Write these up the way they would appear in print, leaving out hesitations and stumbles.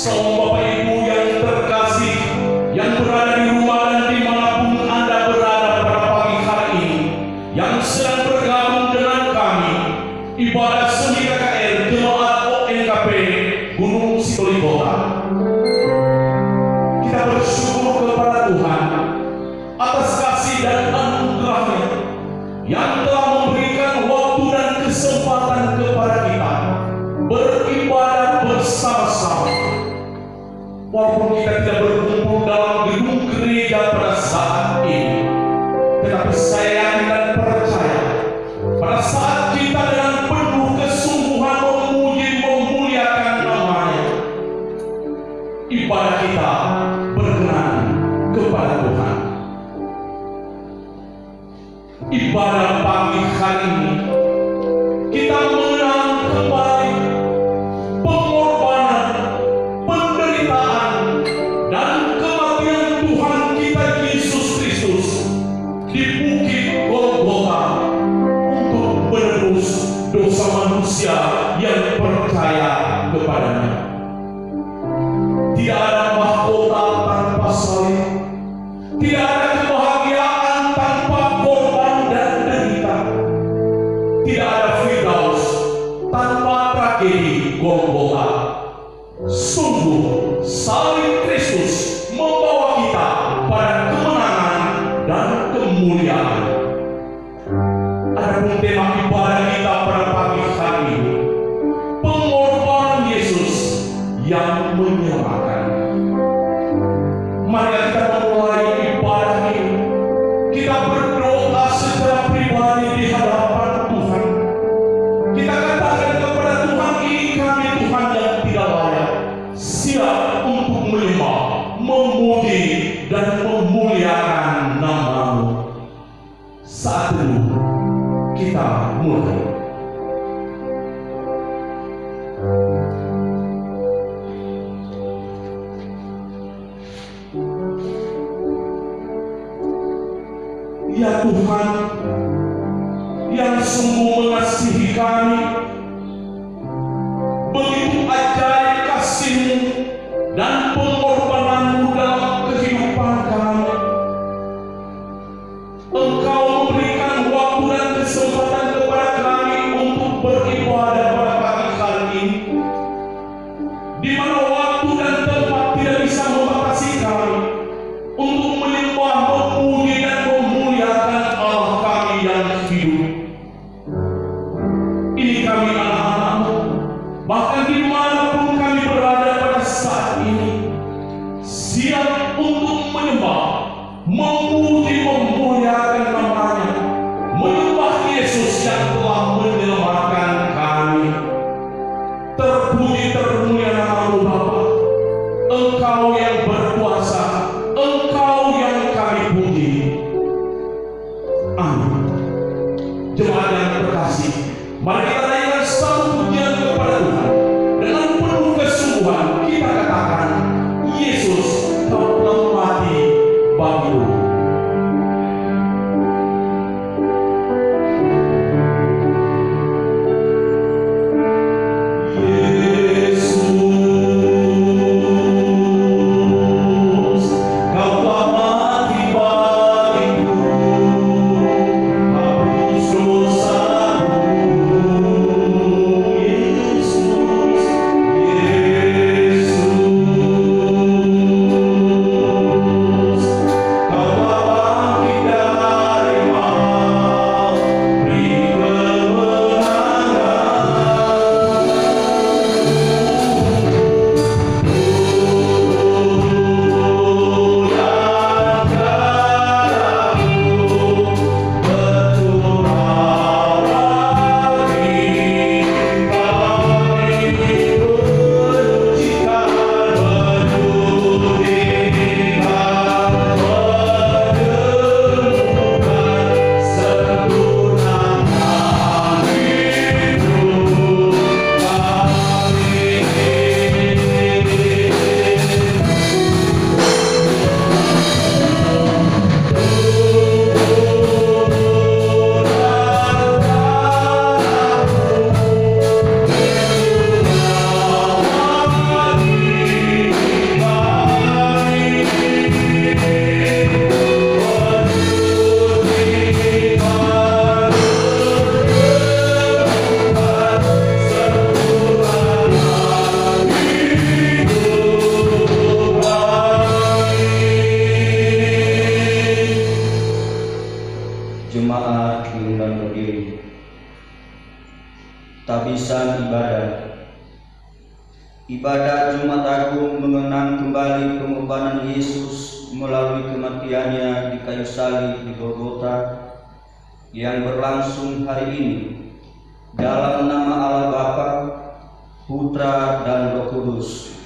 Semua Bapak Ibu yang terkasih, yang berada di rumah dan dimanapun Anda berada pada pagi hari ini, yang sedang bergabung dengan kami, ibadah seni KKR Jemaat ONKP Gunung Sitolikota. Kita bersyukur kepada Tuhan atas kasih dan anugerah-Nya yang telah memberikan waktu dan kesempatan kepada kita beribadah bersama-sama. Walaupun kita tidak berkumpul dalam gedung gereja pada saat ini, tetapi saya yakin dan percaya pada saat kita dengan penuh kesungguhan memuji memuliakan nama-Nya, ibadah kita berkenan kepada Tuhan. Ibadah pagi hari ini kita mengenang kembali pengorbanan, penderitaan, dan kematian Tuhan kita Yesus Kristus di Bukit Golgota untuk menebus dosa manusia yang percaya kepada-Nya. Tidak ada mahkota tanpa salib, tidak ada kebahagiaan tanpa korban dan derita, tidak ada firdaus tanpa tragedi Golgota. Sungguh salib Kristus membawa kita pada kemenangan dan kemuliaan. Adapun tema ibadah kita pada pagi hari ini, pengorbanan Yesus yang menyelamatkan. Mari kita memulai ibadah ini. Kita berdoa secara pribadi di hadapan Tuhan. Kita katakan kepada Tuhan, ini kami Tuhan yang tidak layak, siap untuk menyembah, memuji, dan memuliakan nama-Mu. Saat itu kita mulai. Ya Tuhan, yang sungguh mengasihi kami, begitu ajaib kasih-Mu dan pengorbanan-Mu dalam kehidupan kami. Engkau memberikan waktu dan kesempatan kepada kami untuk beribadah pada pagi hari ini, di mana waktu dan tempat tidak bisa membatasi kami untuk menyembah, memuji, dan memuliakan Allah kami yang hidup. Ini kami anak-anak-Mu, bahkan dimanapun kami berada pada saat ini, siap untuk menyembah, memuji, memuliakan nama-Nya, menyembah Yesus yang telah menyelamatkan kami. Terpuji termulia nama-Mu Bapa, Engkau yang berkuasa, Engkau yang kami puji. Amin. Jemaat yang terkasih, mari kita naikkan satu pujian kepada Tuhan dengan penuh kesungguhan. Kita katakan, Yesus telah mati bagiku. Yesus lapisan ibadah. Ibadah Jumat Agung mengenang kembali pengorbanan Yesus melalui kematiannya di kayu salib di Golgota yang berlangsung hari ini dalam nama Allah Bapa, Putra dan Roh Kudus.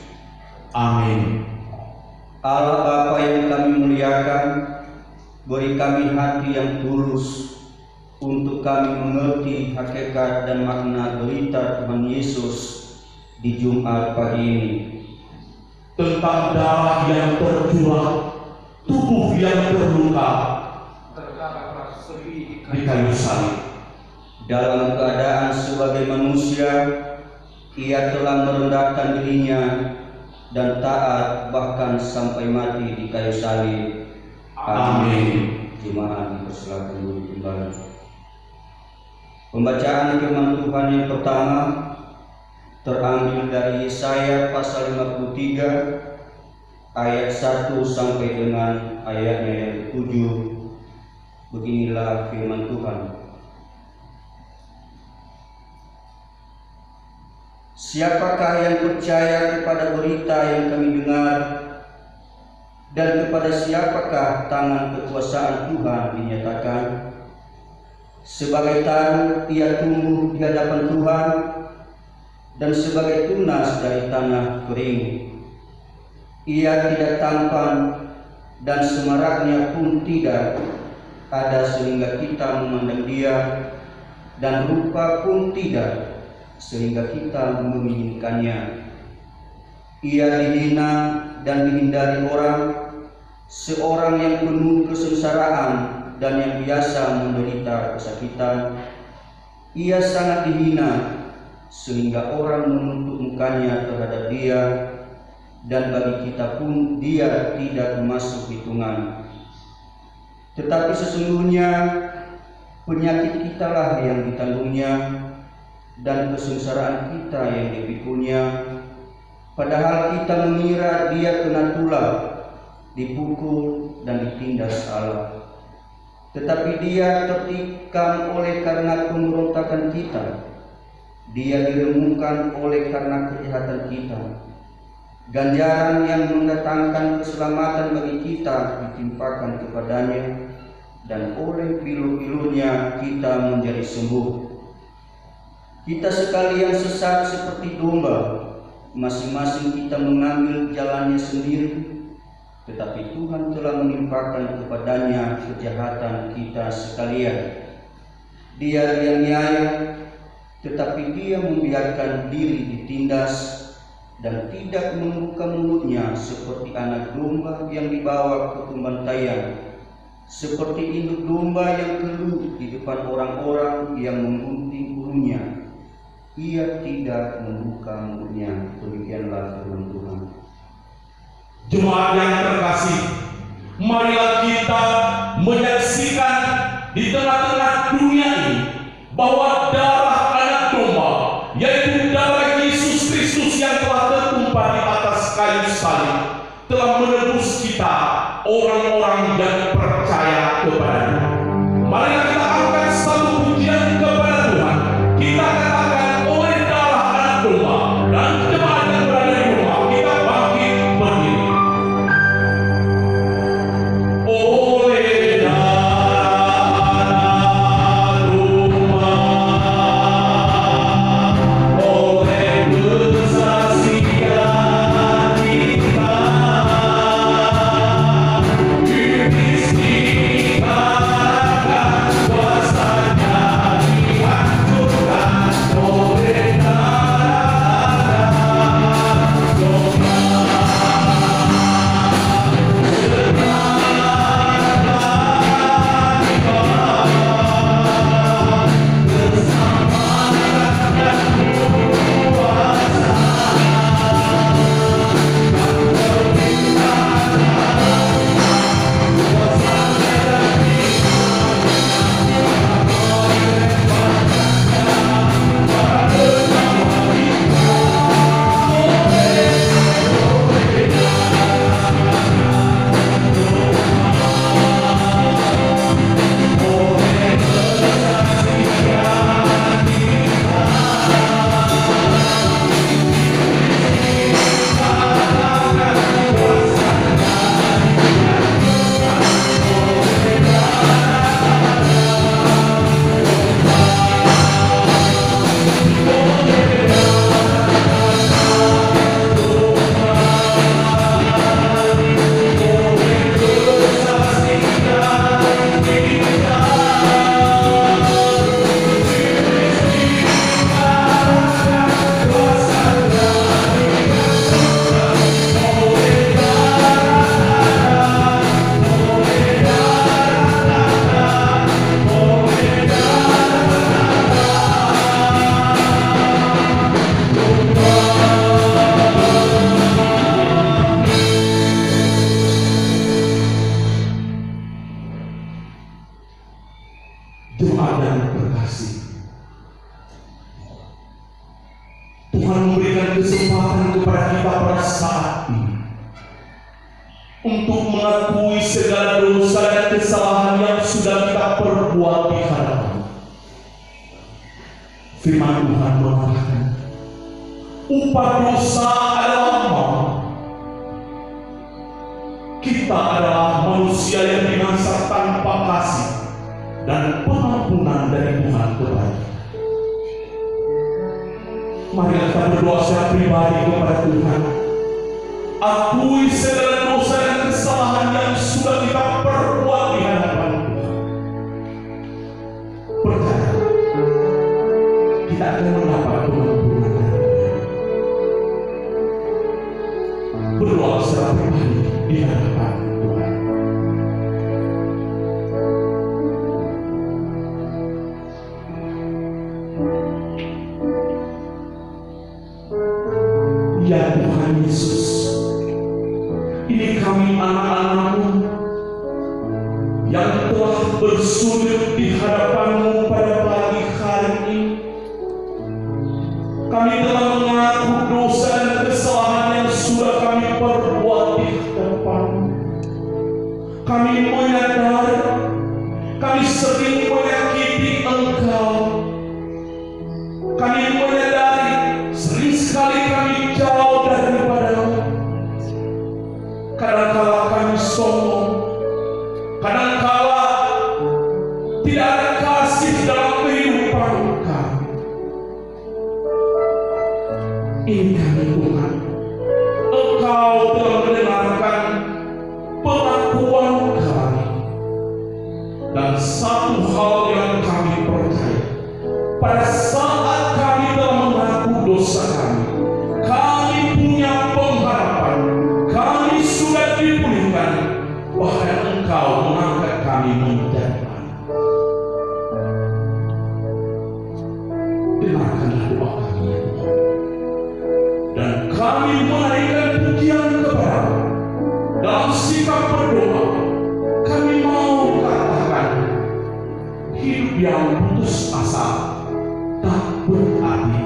Amin. Allah Bapa yang kami muliakan, beri kami hati yang tulus untuk kami mengerti hakikat dan makna berita Tuhan Yesus di Jumat pagi ini, Tentang darah yang tercurah, tubuh yang terluka di kayu salib. dalam keadaan sebagai manusia, ia telah merendahkan dirinya dan taat bahkan sampai mati di kayu salib. Amin. Jemaat dipersilakan duduk kembali. Pembacaan firman Tuhan yang pertama terambil dari Yesaya pasal 53 ayat 1 sampai dengan ayatnya yang ke-7. Beginilah firman Tuhan. Siapakah yang percaya kepada berita yang kami dengar, dan kepada siapakah tangan kekuasaan Tuhan dinyatakan? Sebagai taru ia tumbuh di hadapan Tuhan, dan sebagai tunas dari tanah kering. Ia tidak tampan, dan semaraknya pun tidak ada sehingga kita memandang dia, dan rupa pun tidak sehingga kita menginginkannya. Ia dihina dan dihindari orang, seorang yang penuh kesengsaraan dan yang biasa menderita kesakitan. Ia sangat dihina sehingga orang menutup mukanya terhadap dia, dan bagi kita pun dia tidak masuk hitungan. Tetapi sesungguhnya penyakit kitalah yang ditanggungnya, dan kesengsaraan kita yang dipikulnya. Padahal kita mengira dia kena tulah, dipukul dan ditindas Allah. Tetapi dia tertikam oleh karena pemberontakan kita, dia diremukkan oleh karena kejahatan kita. Ganjaran yang mendatangkan keselamatan bagi kita ditimpakan kepadanya, dan oleh pilu-pilunya kita menjadi sembuh. Kita sekalian sesat seperti domba, masing-masing kita mengambil jalannya sendiri, tetapi Tuhan telah menimpakan kepadanya kejahatan kita sekalian. Dia dianiaya, tetapi dia membiarkan diri ditindas, dan tidak membuka mulutnya seperti anak domba yang dibawa ke pembantaian, seperti induk domba yang keluh di depan orang-orang yang menggunting bulunya. Ia tidak membuka mulutnya. Demikianlah firman Tuhan. Jemaat yang terkasih, marilah kita menyaksikan di tengah-tengah dunia ini bahwa darah anak domba, yaitu darah Yesus Kristus yang telah tertumpah di atas kayu salib, telah menebus kita, orang-orang yang percaya kepada-Nya. Marilah kita angkat satu pujian kepada Tuhan. Kita katakan, oleh darah anak domba, dan jemaat yang berada di rumah, kita bangkit berdiri. Oleh darah anak domba, oleh kesaksian kita, iblis dikalahkan, kuasanya dihancurkan oleh darah kepada kita pada saat ini untuk mengakui segala dosa dan kesalahan yang sudah kita perbuat di hadapan. Firman Tuhan mengatakan, upah dosa adalah maut. Kita adalah manusia yang binasa tanpa kasih dan pengampunan dari Tuhan kepada kita. Mari kita berdoa secara pribadi kepada Tuhan. Akui segala dosa dan kesalahan yang sudah kita perbuat di hadapan Tuhan. Percaya, kita akan mendapat pengampunan dari Tuhan. Berdoa secara pribadi di hadapan Tuhan. Ya Tuhan Yesus, ini kami anak-anak-Mu yang telah bersujud di hadapan-Mu pada pagi hari ini. Kami telah mengaku dosa dan kesalahan yang sudah kami perbuat di hadapan-Mu. Kami menyadari kami sering menyakiti Engkau. Kami menyadari sering sekali kami jauh daripada-Mu. Kadangkala kami sombong, kadangkala tidak ada kasih dalam kehidupan kami. Ini kami Tuhan, Engkau telah mendengarkan pengakuan kami. Dan satu hal yang kami percaya, pada saat kami telah mengaku dosa kami punya pengharapan, kami sudah dipulihkan, bahkan Engkau mengangkat kami menjadi anak. Dengarkanlah doa kami ya Tuhan, dan kami menaikkan pujian kepada-Mu. Dalam sikap berdoa, kami mau katakan, hidup yang putus asa tak berarti.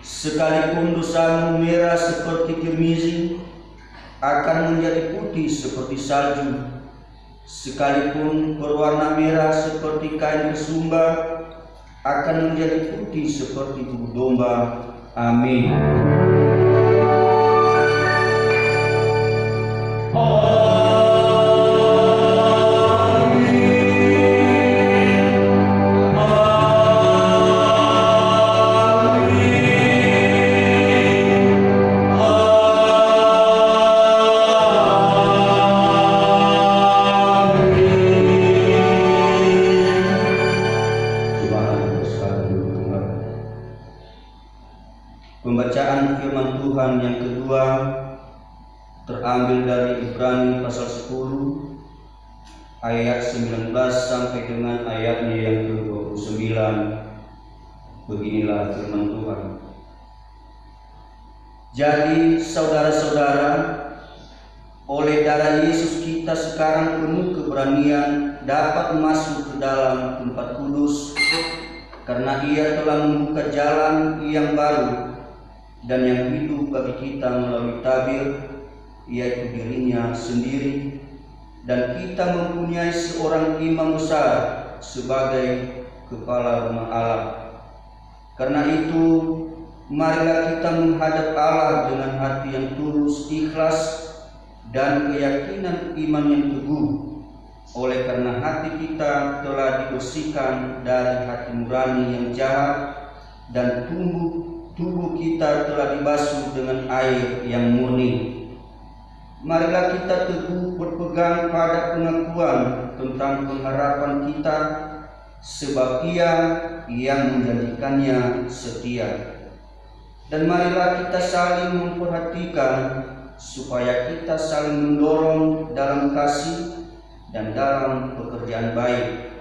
Sekalipun dosamu merah seperti kirmizi, akan menjadi putih seperti salju. Sekalipun berwarna merah seperti kain kesumba, akan menjadi putih seperti tubuh domba. Amin. Pembacaan firman Tuhan yang kedua terambil dari Ibrani pasal 10 ayat 19 sampai dengan ayatnya yang ke-29. Beginilah firman Tuhan. Jadi saudara-saudara, oleh darah Yesus kita sekarang penuh keberanian dapat masuk ke dalam tempat kudus, karena Ia telah membuka jalan yang baru dan yang hidup bagi kita melalui tabir, yaitu dirinya sendiri, dan kita mempunyai seorang imam besar sebagai kepala rumah Allah. Karena itu, marilah kita menghadap Allah dengan hati yang tulus, ikhlas, dan keyakinan iman yang teguh. Oleh karena hati kita telah dibersihkan dari hati nurani yang jahat, dan tubuh kita telah dibasuh dengan air yang murni. Marilah kita teguh berpegang pada pengakuan tentang pengharapan kita, sebab Ia yang menjanjikannya setia. Dan marilah kita saling memperhatikan supaya kita saling mendorong dalam kasih dan dalam pekerjaan baik.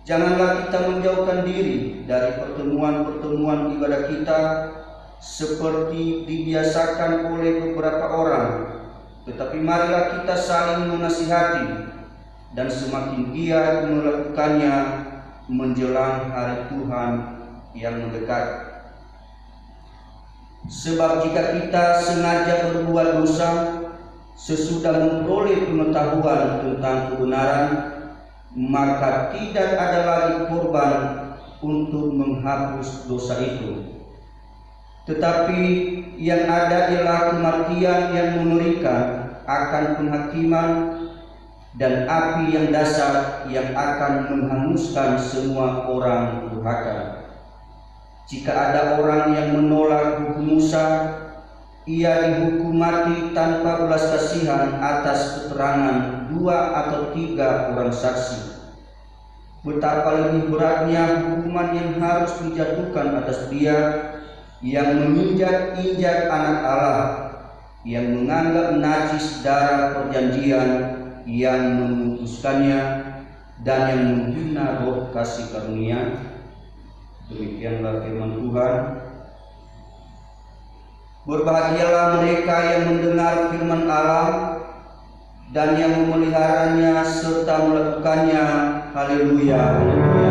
Janganlah kita menjauhkan diri dari pertemuan-pertemuan ibadah kita seperti dibiasakan oleh beberapa orang, tetapi marilah kita saling menasihati, dan semakin giat melakukannya menjelang hari Tuhan yang mendekat. Sebab jika kita sengaja berbuat dosa sesudah memperoleh pengetahuan tentang kebenaran, maka tidak ada lagi korban untuk menghapus dosa itu. Tetapi yang ada ialah kematian yang mengerikan akan penghakiman, dan api yang dahsyat yang akan menghanguskan semua orang durhaka. Jika ada orang yang menolak hukum Musa, ia dihukum mati tanpa belas kasihan atas keterangan 2 atau 3 orang saksi. Betapa lebih beratnya hukuman yang harus dijatuhkan atas dia yang menginjak-injak anak Allah, yang menganggap najis darah perjanjian, yang memutuskannya, dan yang menghina roh kasih karunia. Demikianlah firman Tuhan. Berbahagialah mereka yang mendengar firman Allah dan yang memeliharanya serta melakukannya. Haleluya. Haleluya.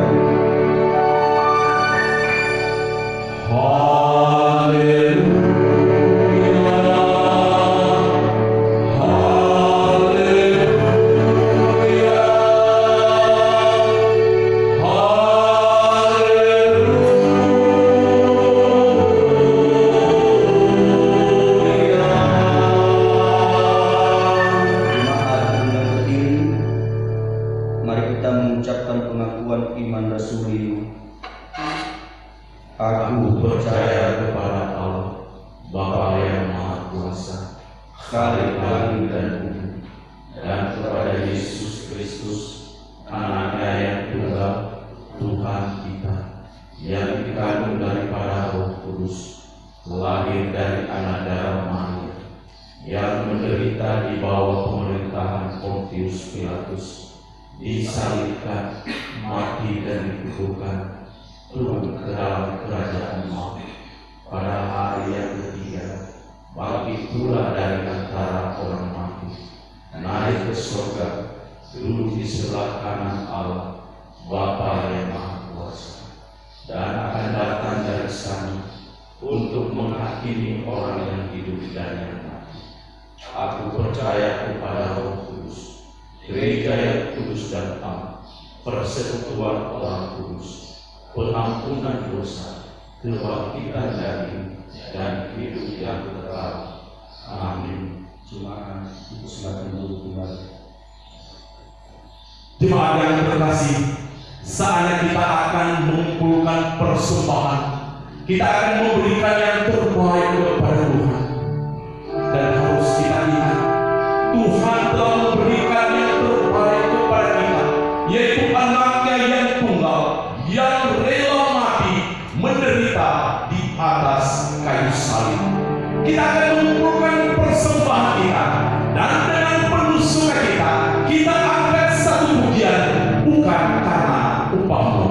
Aku percaya kepada Allah, Bapa yang Maha Kuasa, Khalik langit dan bumi, dan kepada Yesus Kristus, Anaknya yang tunggal, Tuhan kita, yang dikandung daripada Roh Kudus, lahir dari anak darah Maria, yang menderita di bawah pemerintahan Pontius Pilatus, disalibkan, mati dan dikuburkan, turun ke dalam kerajaan maut. Pada hari yang ketiga, bangkit pula dari antara orang mati, naik ke surga, duduk di sebelah kanan Allah, Bapa yang Maha Kuasa, dan akan datang dari sana untuk menghakimi orang yang hidup dan yang mati. Aku percaya kepada Roh Kudus, gereja yang kudus dan am, persekutuan orang kudus, pengampunan dosa, kebangkitan daging, dan hidup yang kekal. Amin. Jemaat itu semakin dulu kembali. Jemaat yang terkasih, saatnya kita akan mengumpulkan persembahan. Kita akan memberikan yang terbaik kepada Tuhan. Dan harus kita ingat, Tuhan telah memberikan yang terbaik kepada kita, yaitu anaknya yang tunggal, yang rela mati, menderita di atas kayu salib. Kita akan mengumpulkan persembahan kita, dan dengan penuh sukacita kita angkat satu pujian, bukan karena upahmu.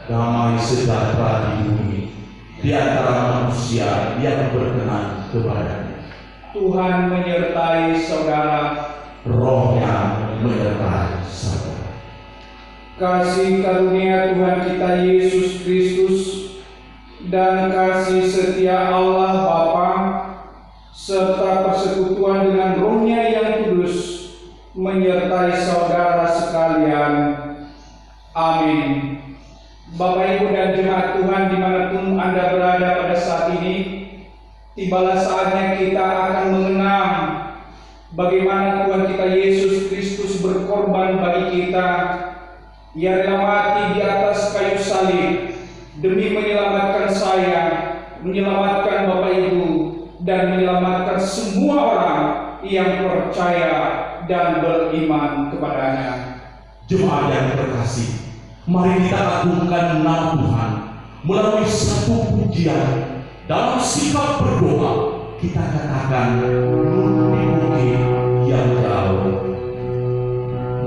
damai sejahtera di bumi di antara manusia yang berkenan kepadanya. Tuhan menyertai saudara, Rohnya menyertai saudara. kasih karunia Tuhan kita Yesus Kristus dan kasih setia Allah Bapa serta persekutuan dengan Roh-Nya yang kudus menyertai saudara sekalian. Amin. Bapak, Ibu, dan jemaat Tuhan dimanapun Anda berada pada saat ini, tibalah saatnya kita akan mengenang bagaimana Tuhan kita Yesus Kristus berkorban bagi kita. Ia rela mati di atas kayu salib demi menyelamatkan saya, menyelamatkan Bapak Ibu, dan menyelamatkan semua orang yang percaya dan beriman kepadanya. Jemaat yang terkasih, mari kita agungkan nama Tuhan melalui satu pujian. Dalam sikap berdoa, kita katakan nun di bukit yang jauh,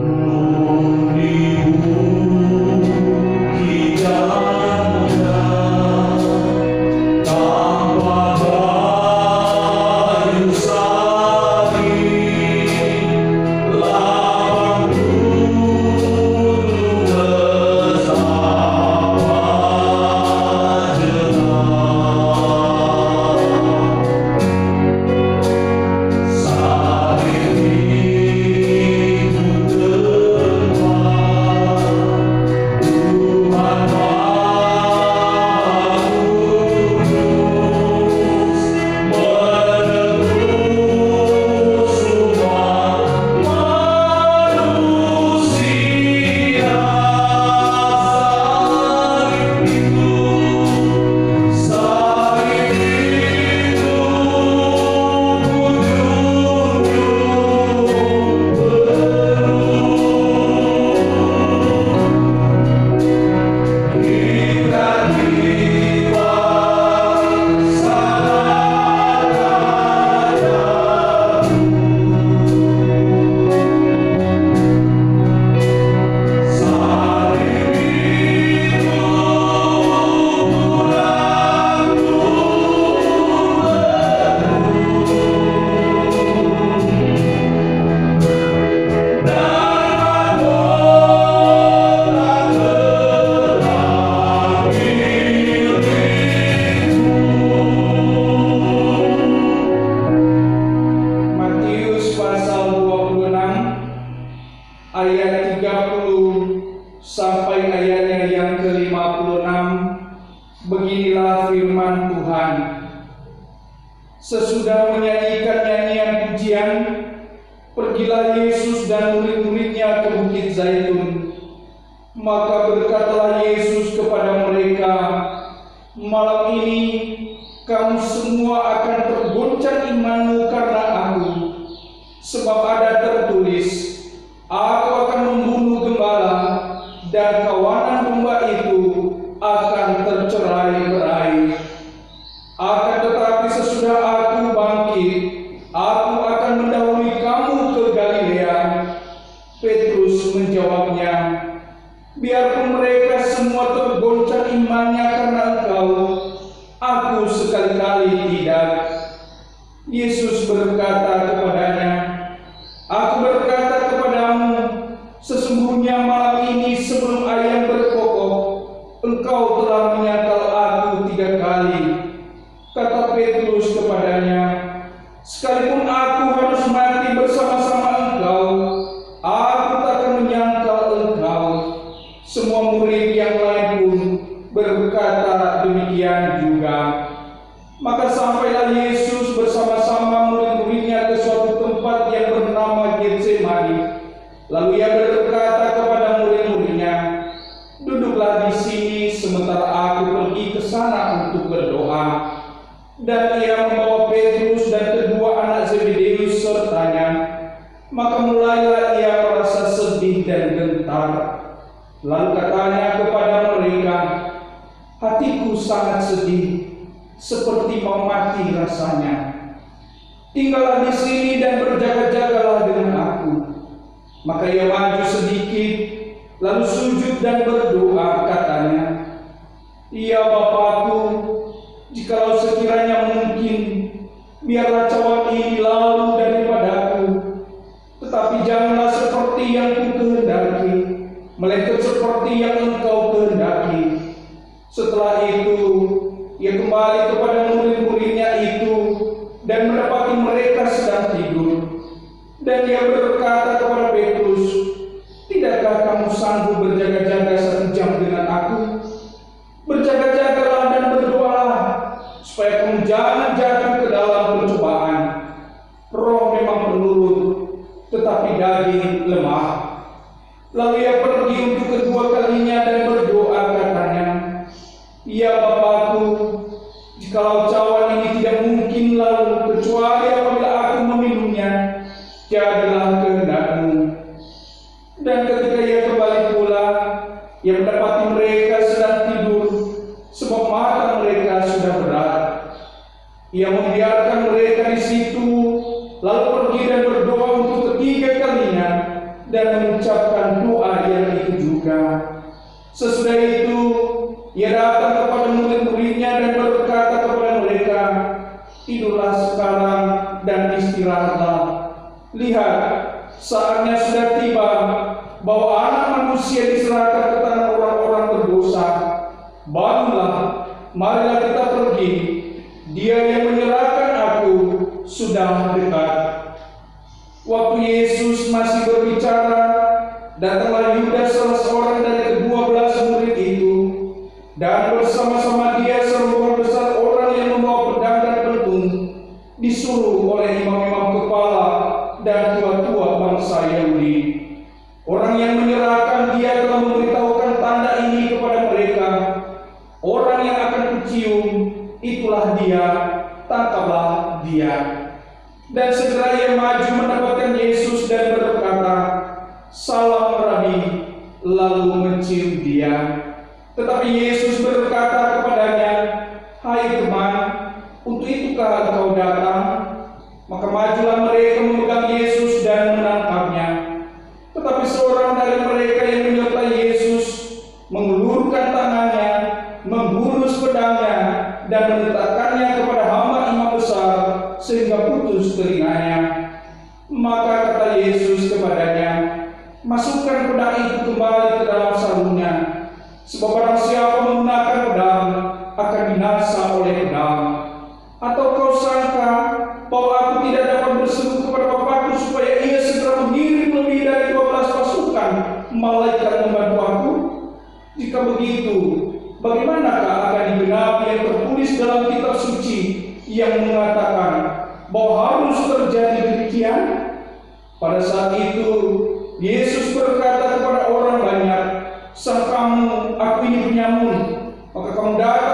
nun di bukit yang jauh, tanpa kayu salib, lapang dulu bersama ayat 30 sampai ayatnya yang ke-56. Beginilah firman Tuhan. Sesudah menyanyikan nyanyian pujian, pergilah Yesus dan murid-muridnya ke Bukit Zaitun. Maka berkatalah Yesus kepada mereka, malam ini kamu semua akan tergoncang imanmu karena Aku. Sebab ada tertulis, Aku akan membunuh gembala, dan kawanan domba itu akan tercerai-berai. Akan tetapi sesudah Aku bangkit, Aku akan mendahului kamu ke Galilea. Petrus menjawabnya, biarpun mereka semua tergoncang imannya karena Engkau, Aku sekali-kali tidak. Yesus berkata kepadanya, Aku berkata kepadamu, sesungguhnya malam ini sebelum ayam berkokok, engkau telah menyangkal Aku 3 kali. Kata Petrus kepadanya, sekalipun aku harus mati bersama-sama engkau, aku takkan menyangkal engkau. Semua murid yang lain pun berkata demikian juga. Maka sampailah Yesus bersama-sama murid-muridnya ke suatu tempat yang bernama Getsemani. Lalu Ia berkata kepada murid-muridnya, duduklah di sini sementara Aku pergi ke sana untuk berdoa. Dan Ia membawa Petrus dan kedua anak Zebedeus sertanya. Maka mulailah Ia merasa sedih dan gentar. Lalu katanya kepada mereka, hatiku sangat sedih, seperti mau mati rasanya. Tinggallah di sini dan berjaga-jagalah dengan Aku. Maka Ia maju sedikit, lalu sujud dan berdoa, katanya, Ya Bapakku, jikalau sekiranya mungkin, biarlah cawan ini lalu daripadaku. Tetapi janganlah seperti yang ku kehendaki, melainkan seperti yang Engkau kehendaki. Setelah itu, ia kembali kepada murid-muridnya itu dan mendapati mereka sedang tidur. Dan ia berkata kepada Petrus, "Tidakkah kamu sanggup berjaga-jaga 1 jam dengan aku? Berjaga-jagalah dan berdoalah, supaya kamu jangan jatuh ke dalam pencobaan. Roh memang penurut, tetapi daging lemah." Lalu ia pergi untuk kedua kalinya dan berdoa, katanya, "Ya Bapakku, jikalau cawan ini tidak mungkin lalu kecuali apabila aku meminumnya, jadilah kehendak-Mu." Dan ketika ia kembali pula, ia mendapati mereka sedang tidur, sebab mata mereka sudah berat. Ia membiarkan mereka di situ, lalu pergi dan berdoa untuk ketiga kalinya, dan mengucapkan doa yang itu juga. Sesudah itu, ia datang kepada murid-muridnya dan berkata kepada mereka, "Tidurlah sekarang dan istirahatlah. Lihat, saatnya sudah tiba bahwa Anak Manusia diserahkan ke tangan orang-orang berdosa. Bangunlah, marilah kita pergi. Dia yang menyerahkan aku sudah dekat." Waktu Yesus masih berbicara, datanglah Yudas, salah seorang dari ke-12 murid itu, dan bersama-sama dia serombongan besar orang yang membawa pedang dan pelung, disuruh oleh imam-imam kepala dan tua-tua bangsa Yahudi. Orang yang menyerahkan dia telah memberitahukan tanda ini kepada mereka. "Orang yang akan kucium, itulah dia, tangkaplah dia." Dan segera ia maju mendapatkan Yesus dan berkata, "Salam Rabi," lalu mencium dia. Tetapi Yesus berkata kepadanya, "Hai teman, untuk itukah engkau datang?" Maka majulah mereka memegang Yesus dan menangkapnya. Tetapi seorang dari mereka yang menyertai Yesus mengulurkan tangannya, menghunus pedangnya, dan meletakkannya kepada hamba imam besar, sehingga putus telinganya. Maka kata Yesus kepadanya, "Masukkan pedang itu kembali ke dalam sarungnya, sebab barang siapa menggunakan pedang akan binasa oleh pedang. Atau kau sangka bahwa aku tidak dapat berseru kepada Bapakku supaya ia segera mengirim lebih dari 12 pasukan malaikat membantu aku? Jika begitu, bagaimanakah akan digenapi yang tertulis dalam kitab suci yang mengatakan bahwa harus terjadi demikian?" Pada saat itu, Yesus berkata kepada orang banyak, "Sangkamu aku ini penyamun, maka kamu datang